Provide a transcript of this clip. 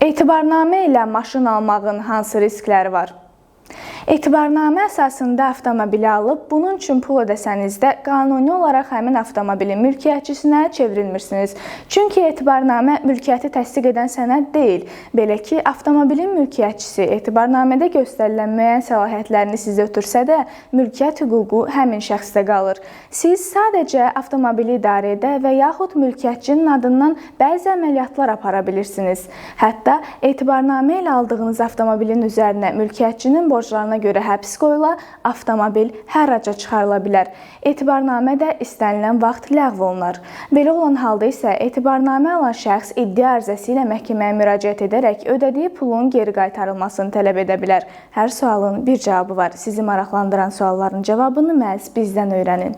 Etibarnamə ilə maşın almağın hansı riskləri var? Etibarnamə əsasında avtomobili alıb, bunun üçün pul ödəsəniz də qanuni olaraq həmin avtomobilin mülkiyyətçisinə çevrilmirsiniz. Çünki etibarnamə mülkiyyəti təsdiq edən sənəd deyil. Belə ki, avtomobilin mülkiyyətçisi etibarnamədə göstərilən müəyyən səlahiyyətlərini sizə ötürsə də, mülkiyyət hüququ həmin şəxsdə qalır. Siz sadəcə avtomobili idarə edə və yaxud mülkiyyətçinin adından bəzi əməliyyatlar apara bilirsiniz. Hətta etibarnamə ilə aldığınız avtomobilin üzərinə mülkiyyətçinin borclarına görə həbs qoyula, avtomobil hərraca çıxarıla bilər. Etibarnamə də istənilən vaxt ləğv olunar. Belə olan halda isə etibarnamə alan şəxs iddia ərizəsi ilə məhkəməyə müraciət edərək ödədiyi pulun geri qaytarılmasını tələb edə bilər. Hər sualın bir cavabı var. Sizi maraqlandıran sualların cavabını məhz bizdən öyrənin.